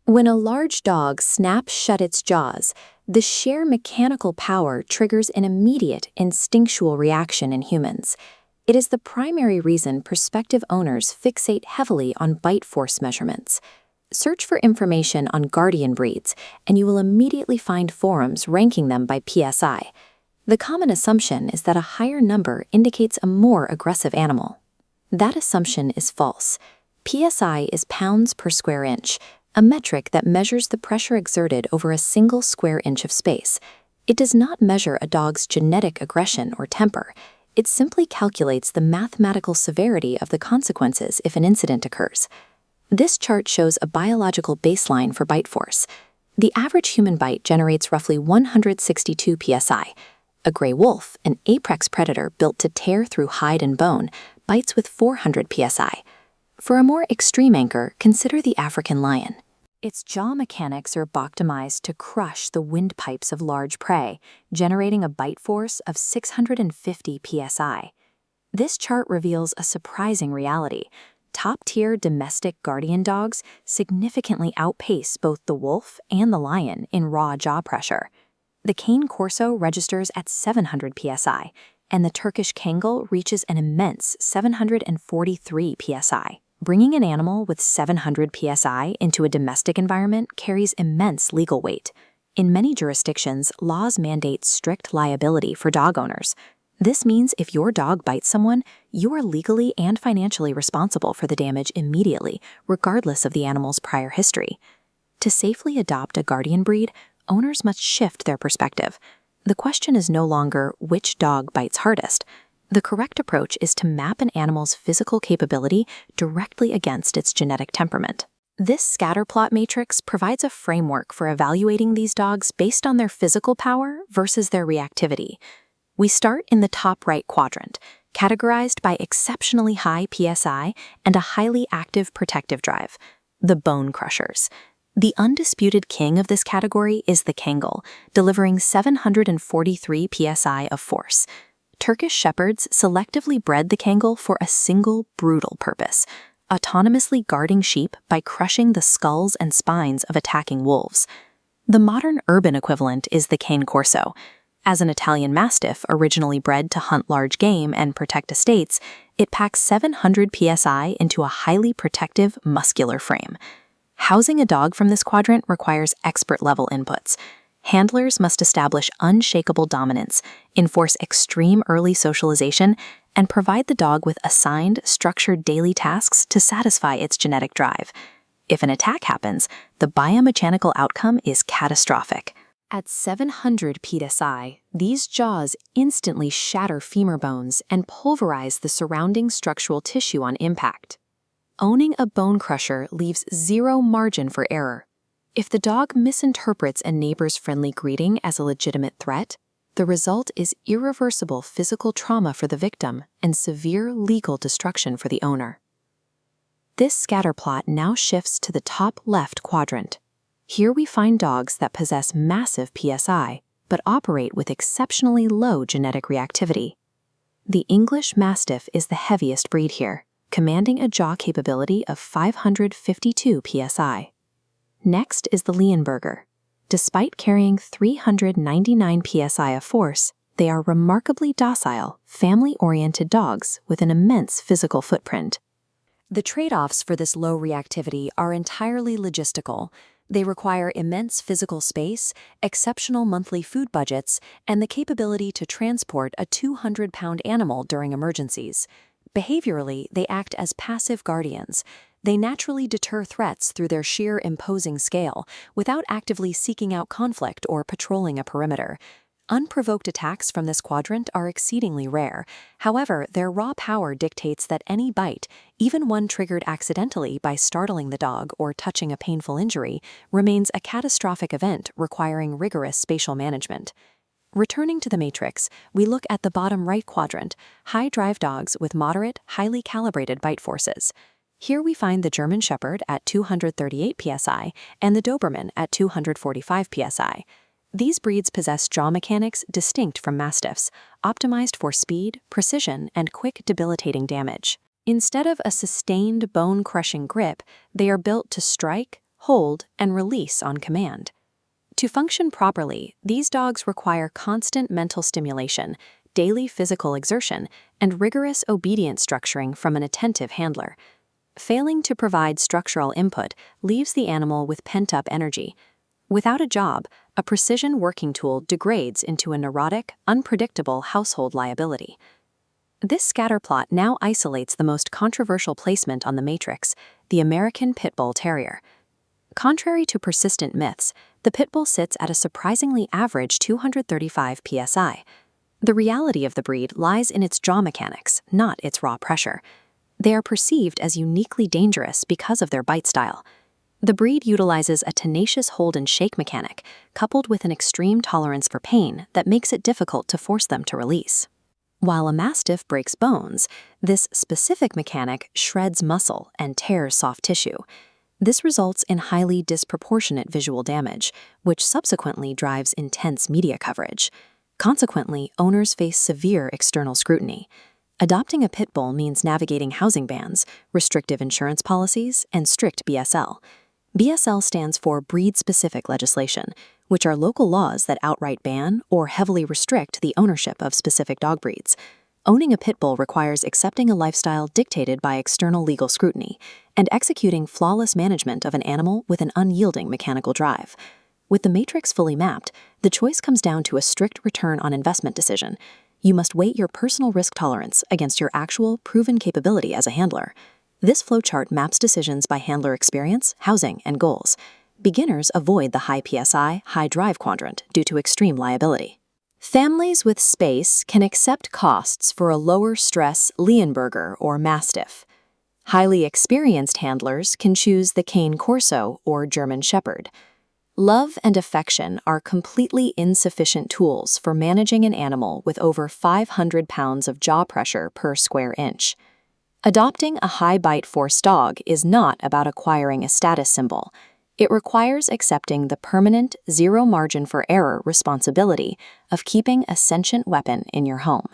When a large dog snaps shut its jaws, the sheer mechanical power triggers an immediate instinctual reaction in humans. It is the primary reason prospective owners fixate heavily on bite force measurements. Search for information on guardian breeds, and you will immediately find forums ranking them by PSI. The common assumption is that a higher number indicates a more aggressive animal. That assumption is false. PSI is pounds per square inch, a metric that measures the pressure exerted over a single square inch of space. It does not measure a dog's genetic aggression or temper. It simply calculates the mathematical severity of the consequences if an incident occurs. This chart shows a biological baseline for bite force. The average human bite generates roughly 162 psi. A gray wolf, an apex predator built to tear through hide and bone, bites with 400 psi. For a more extreme anchor, consider the African lion. Its jaw mechanics are optimized to crush the windpipes of large prey, generating a bite force of 650 psi. This chart reveals a surprising reality. Top-tier domestic guardian dogs significantly outpace both the wolf and the lion in raw jaw pressure. The cane Corso registers at 700 psi, and the Turkish Kangal reaches an immense 743 psi. Bringing an animal with 700 psi into a domestic environment carries immense legal weight. In many jurisdictions, laws mandate strict liability for dog owners. This means if your dog bites someone, you are legally and financially responsible for the damage immediately, regardless of the animal's prior history. To safely adopt a guardian breed, owners must shift their perspective. The question is no longer which dog bites hardest. The correct approach is to map an animal's physical capability directly against its genetic temperament. This scatterplot matrix provides a framework for evaluating these dogs based on their physical power versus their reactivity. We start in the top right quadrant, categorized by exceptionally high PSI and a highly active protective drive, the bone crushers. The undisputed king of this category is the Kangal, delivering 743 psi of force. Turkish Shepherds selectively bred the Kangal for a single brutal purpose, autonomously guarding sheep by crushing the skulls and spines of attacking wolves. The modern urban equivalent is the cane Corso. As an Italian Mastiff originally bred to hunt large game and protect estates, it packs 700 psi into a highly protective, muscular frame. Housing a dog from this quadrant requires expert-level inputs. Handlers must establish unshakable dominance, enforce extreme early socialization, and provide the dog with assigned, structured daily tasks to satisfy its genetic drive. If an attack happens, the biomechanical outcome is catastrophic. At 700 psi, these jaws instantly shatter femur bones and pulverize the surrounding structural tissue on impact. Owning a bone crusher leaves zero margin for error. If the dog misinterprets a neighbor's friendly greeting as a legitimate threat, the result is irreversible physical trauma for the victim and severe legal destruction for the owner. This scatterplot now shifts to the top left quadrant. Here we find dogs that possess massive PSI, but operate with exceptionally low genetic reactivity. The English Mastiff is the heaviest breed here, commanding a jaw capability of 552 psi. Next is the Leonberger. Despite carrying 399 psi of force, they are remarkably docile, family-oriented dogs with an immense physical footprint. The trade-offs for this low reactivity are entirely logistical. They require immense physical space, exceptional monthly food budgets, and the capability to transport a 200-pound animal during emergencies. Behaviorally, they act as passive guardians. They naturally deter threats through their sheer imposing scale, without actively seeking out conflict or patrolling a perimeter. Unprovoked attacks from this quadrant are exceedingly rare. However, their raw power dictates that any bite, even one triggered accidentally by startling the dog or touching a painful injury, remains a catastrophic event requiring rigorous spatial management. Returning to the matrix, we look at the bottom right quadrant, high-drive dogs with moderate, highly calibrated bite forces. Here we find the German Shepherd at 238 psi and the Doberman at 245 psi. These breeds possess jaw mechanics distinct from Mastiffs, optimized for speed, precision, and quick debilitating damage. Instead of a sustained bone-crushing grip, they are built to strike, hold, and release on command. To function properly, these dogs require constant mental stimulation, daily physical exertion, and rigorous obedience structuring from an attentive handler. Failing to provide structural input leaves the animal with pent-up energy. Without a job, a precision working tool degrades into a neurotic, unpredictable household liability. This scatterplot now isolates the most controversial placement on the matrix, the American Pit Bull Terrier. Contrary to persistent myths, the Pit Bull sits at a surprisingly average 235 psi. The reality of the breed lies in its jaw mechanics, not its raw pressure. They are perceived as uniquely dangerous because of their bite style. The breed utilizes a tenacious hold and shake mechanic, coupled with an extreme tolerance for pain that makes it difficult to force them to release. While a Mastiff breaks bones, this specific mechanic shreds muscle and tears soft tissue. This results in highly disproportionate visual damage, which subsequently drives intense media coverage. Consequently, owners face severe external scrutiny. Adopting a pit bull means navigating housing bans, restrictive insurance policies, and strict BSL. BSL stands for breed-specific legislation, which are local laws that outright ban or heavily restrict the ownership of specific dog breeds. Owning a pit bull requires accepting a lifestyle dictated by external legal scrutiny and executing flawless management of an animal with an unyielding mechanical drive. With the matrix fully mapped, the choice comes down to a strict return on investment decision. You must weigh your personal risk tolerance against your actual proven capability as a handler. This flowchart maps decisions by handler experience, housing, and goals. Beginners avoid the high PSI, high drive quadrant due to extreme liability. Families with space can accept costs for a lower-stress Leonberger or Mastiff. Highly experienced handlers can choose the cane Corso or German Shepherd. Love and affection are completely insufficient tools for managing an animal with over 500 pounds of jaw pressure per square inch. Adopting a high bite force dog is not about acquiring a status symbol. It requires accepting the permanent, zero margin for error responsibility of keeping a sentient weapon in your home.